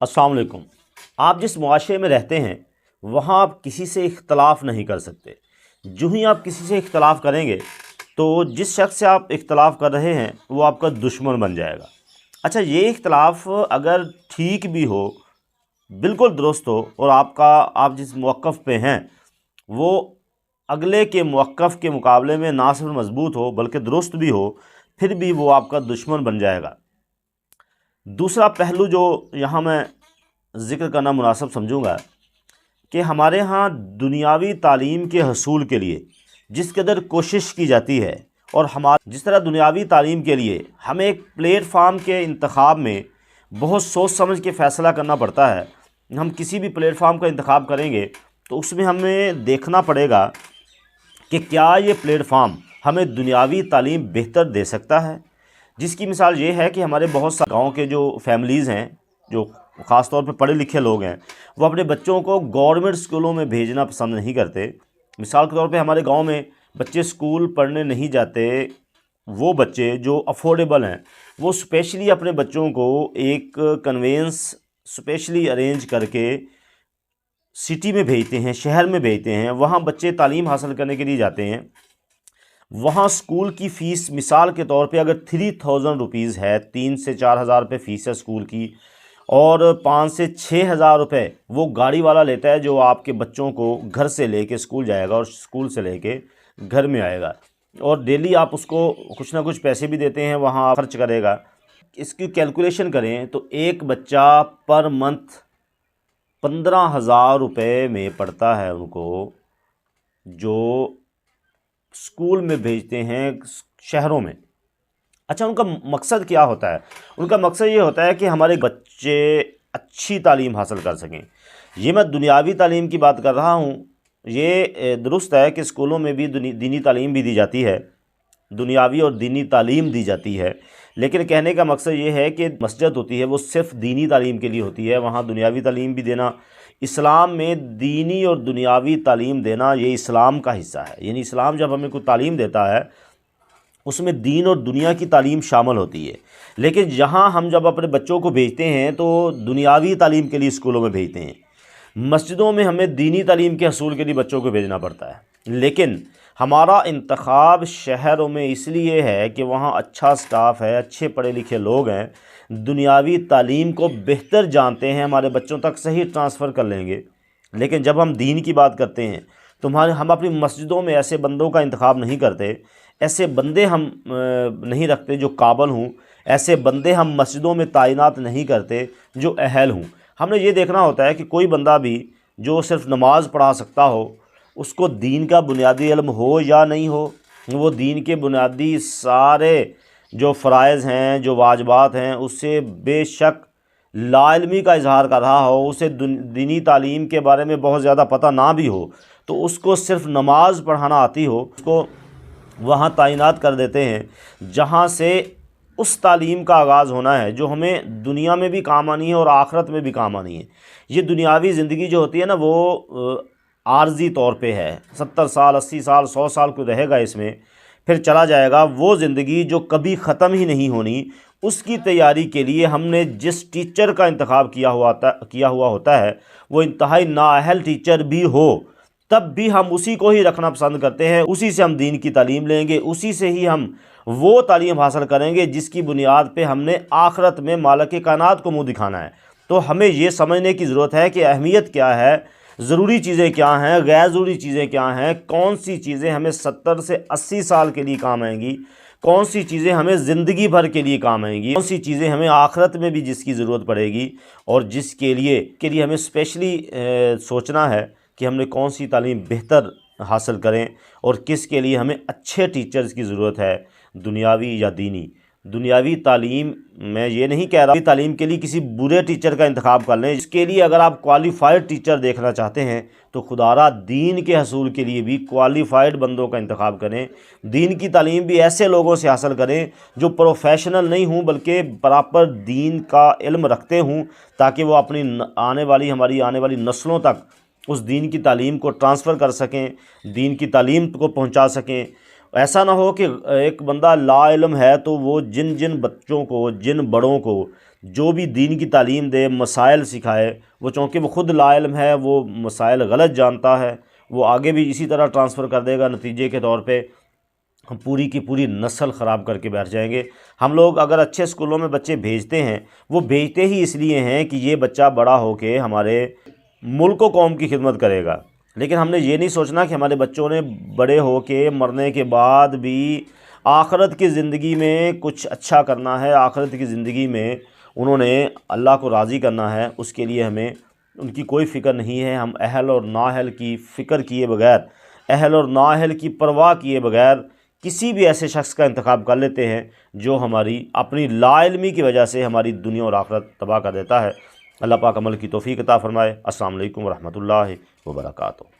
السلام علیکم۔ آپ جس معاشرے میں رہتے ہیں وہاں آپ کسی سے اختلاف نہیں کر سکتے۔ جو ہی آپ کسی سے اختلاف کریں گے تو جس شخص سے آپ اختلاف کر رہے ہیں وہ آپ کا دشمن بن جائے گا۔ اچھا، یہ اختلاف اگر ٹھیک بھی ہو، بالکل درست ہو، اور آپ جس موقف پہ ہیں وہ اگلے کے موقف کے مقابلے میں نہ صرف مضبوط ہو بلکہ درست بھی ہو، پھر بھی وہ آپ کا دشمن بن جائے گا۔ دوسرا پہلو جو یہاں میں ذکر کرنا مناسب سمجھوں گا کہ ہمارے ہاں دنیاوی تعلیم کے حصول کے لیے جس قدر کوشش کی جاتی ہے، اور جس طرح دنیاوی تعلیم کے لیے ہمیں ایک پلیٹ فارم کے انتخاب میں بہت سوچ سمجھ کے فیصلہ کرنا پڑتا ہے۔ ہم کسی بھی پلیٹ فارم کا انتخاب کریں گے تو اس میں ہمیں دیکھنا پڑے گا کہ کیا یہ پلیٹ فارم ہمیں دنیاوی تعلیم بہتر دے سکتا ہے۔ جس کی مثال یہ ہے کہ ہمارے بہت سارے گاؤں کے جو فیملیز ہیں، جو خاص طور پہ پڑھے لکھے لوگ ہیں، وہ اپنے بچوں کو گورنمنٹ اسکولوں میں بھیجنا پسند نہیں کرتے۔ مثال کے طور پہ ہمارے گاؤں میں بچے اسکول پڑھنے نہیں جاتے، وہ بچے جو افورڈیبل ہیں وہ اسپیشلی اپنے بچوں کو ایک کنوینس اسپیشلی ارینج کر کے سٹی میں بھیجتے ہیں، شہر میں بھیجتے ہیں، وہاں بچے تعلیم حاصل کرنے کے لیے جاتے ہیں۔ وہاں اسکول کی فیس مثال کے طور پہ اگر 3000 روپیز ہے، 3 سے 4000 روپے فیس ہے اسکول کی، اور 5 سے 6000 روپے وہ گاڑی والا لیتا ہے جو آپ کے بچوں کو گھر سے لے کے اسکول جائے گا اور اسکول سے لے کے گھر میں آئے گا، اور ڈیلی آپ اس کو کچھ نہ کچھ پیسے بھی دیتے ہیں، وہاں خرچ کرے گا۔ اس کی کیلکولیشن کریں تو ایک بچہ پر منتھ 15000 روپے میں پڑتا ہے ان کو، جو اسکول میں بھیجتے ہیں شہروں میں۔ اچھا، ان کا مقصد کیا ہوتا ہے؟ ان کا مقصد یہ ہوتا ہے کہ ہمارے بچے اچھی تعلیم حاصل کر سکیں۔ یہ میں دنیاوی تعلیم کی بات کر رہا ہوں۔ یہ درست ہے کہ اسکولوں میں بھی دینی تعلیم بھی دی جاتی ہے، دنیاوی اور دینی تعلیم دی جاتی ہے، لیکن کہنے کا مقصد یہ ہے کہ مسجد ہوتی ہے وہ صرف دینی تعلیم کے لیے ہوتی ہے، وہاں دنیاوی تعلیم بھی دینا اسلام میں دینی اور دنیاوی تعلیم دینا یہ اسلام کا حصہ ہے۔ یعنی اسلام جب ہمیں کوئی تعلیم دیتا ہے اس میں دین اور دنیا کی تعلیم شامل ہوتی ہے، لیکن یہاں ہم جب اپنے بچوں کو بھیجتے ہیں تو دنیاوی تعلیم کے لیے اسکولوں میں بھیجتے ہیں، مسجدوں میں ہمیں دینی تعلیم کے حصول کے لیے بچوں کو بھیجنا پڑتا ہے۔ لیکن ہمارا انتخاب شہروں میں اس لیے ہے کہ وہاں اچھا سٹاف ہے، اچھے پڑھے لکھے لوگ ہیں، دنیاوی تعلیم کو بہتر جانتے ہیں، ہمارے بچوں تک صحیح ٹرانسفر کر لیں گے۔ لیکن جب ہم دین کی بات کرتے ہیں تو ہم اپنی مسجدوں میں ایسے بندوں کا انتخاب نہیں کرتے، ایسے بندے ہم نہیں رکھتے جو قابل ہوں، ایسے بندے ہم مسجدوں میں تعینات نہیں کرتے جو اہل ہوں۔ ہم نے یہ دیکھنا ہوتا ہے کہ کوئی بندہ بھی جو صرف نماز پڑھا سکتا ہو، اس کو دین کا بنیادی علم ہو یا نہیں ہو، وہ دین کے بنیادی سارے جو فرائض ہیں، جو واجبات ہیں، اس سے بے شک لا علمی کا اظہار کر رہا ہو، اسے دینی تعلیم کے بارے میں بہت زیادہ پتہ نہ بھی ہو، تو اس کو صرف نماز پڑھانا آتی ہو، اس کو وہاں تعینات کر دیتے ہیں جہاں سے اس تعلیم کا آغاز ہونا ہے جو ہمیں دنیا میں بھی کام آنی ہے اور آخرت میں بھی کام آنی ہے۔ یہ دنیاوی زندگی جو ہوتی ہے نا، وہ عارضی طور پہ ہے، 70 سال 80 سال 100 سال کو رہے گا اس میں، پھر چلا جائے گا۔ وہ زندگی جو کبھی ختم ہی نہیں ہونی، اس کی تیاری کے لیے ہم نے جس ٹیچر کا انتخاب کیا ہوا ہوتا ہے، وہ انتہائی نااہل ٹیچر بھی ہو تب بھی ہم اسی کو ہی رکھنا پسند کرتے ہیں، اسی سے ہم دین کی تعلیم لیں گے، اسی سے ہی ہم وہ تعلیم حاصل کریں گے جس کی بنیاد پہ ہم نے آخرت میں مالک کائنات کو منہ دکھانا ہے۔ تو ہمیں یہ سمجھنے کی ضرورت ہے کہ اہمیت کیا ہے، ضروری چیزیں کیا ہیں، غیر ضروری چیزیں کیا ہیں، کون سی چیزیں ہمیں 70 سے 80 سال کے لیے کام آئیں گی، کون سی چیزیں ہمیں زندگی بھر کے لیے کام آئیں گی، کون سی چیزیں ہمیں آخرت میں بھی جس کی ضرورت پڑے گی، اور جس کے لیے ہمیں اسپیشلی سوچنا ہے کہ ہم نے کون سی تعلیم بہتر حاصل کریں، اور کس کے لیے ہمیں اچھے ٹیچرز کی ضرورت ہے، دنیاوی یا دینی۔ دنیاوی تعلیم میں یہ نہیں کہہ رہا کہ تعلیم کے لیے کسی برے ٹیچر کا انتخاب کر لیں، اس کے لیے اگر آپ کوالیفائڈ ٹیچر دیکھنا چاہتے ہیں تو خدا را دین کے حصول کے لیے بھی کوالیفائڈ بندوں کا انتخاب کریں، دین کی تعلیم بھی ایسے لوگوں سے حاصل کریں جو پروفیشنل نہیں ہوں بلکہ پراپر دین کا علم رکھتے ہوں، تاکہ وہ اپنی ہماری آنے والی نسلوں تک اس دین کی تعلیم کو ٹرانسفر کر سکیں، دین کی تعلیم کو پہنچا سکیں۔ ایسا نہ ہو کہ ایک بندہ لا علم ہے تو وہ جن بچوں کو، جن بڑوں کو جو بھی دین کی تعلیم دے، مسائل سکھائے، وہ چونکہ وہ خود لا علم ہے، وہ مسائل غلط جانتا ہے، وہ آگے بھی اسی طرح ٹرانسفر کر دے گا، نتیجے کے طور پہ ہم پوری کی پوری نسل خراب کر کے بیٹھ جائیں گے۔ ہم لوگ اگر اچھے اسکولوں میں بچے بھیجتے ہیں، وہ بھیجتے ہی اس لیے ہیں کہ یہ بچہ بڑا ہو کے ہمارے ملک و قوم کی خدمت کرے گا، لیکن ہم نے یہ نہیں سوچنا کہ ہمارے بچوں نے بڑے ہو کے مرنے کے بعد بھی آخرت کی زندگی میں کچھ اچھا کرنا ہے، آخرت کی زندگی میں انہوں نے اللہ کو راضی کرنا ہے۔ اس کے لیے ہمیں ان کی کوئی فکر نہیں ہے۔ ہم اہل اور نااہل کی فکر کیے بغیر، اہل اور نااہل کی پرواہ کیے بغیر کسی بھی ایسے شخص کا انتخاب کر لیتے ہیں جو ہماری اپنی لا علمی کی وجہ سے ہماری دنیا اور آخرت تباہ کر دیتا ہے۔ اللہ پاک عمل کی توفیق عطا فرمائے۔ السلام علیکم ورحمۃ اللہ وبرکاتہ۔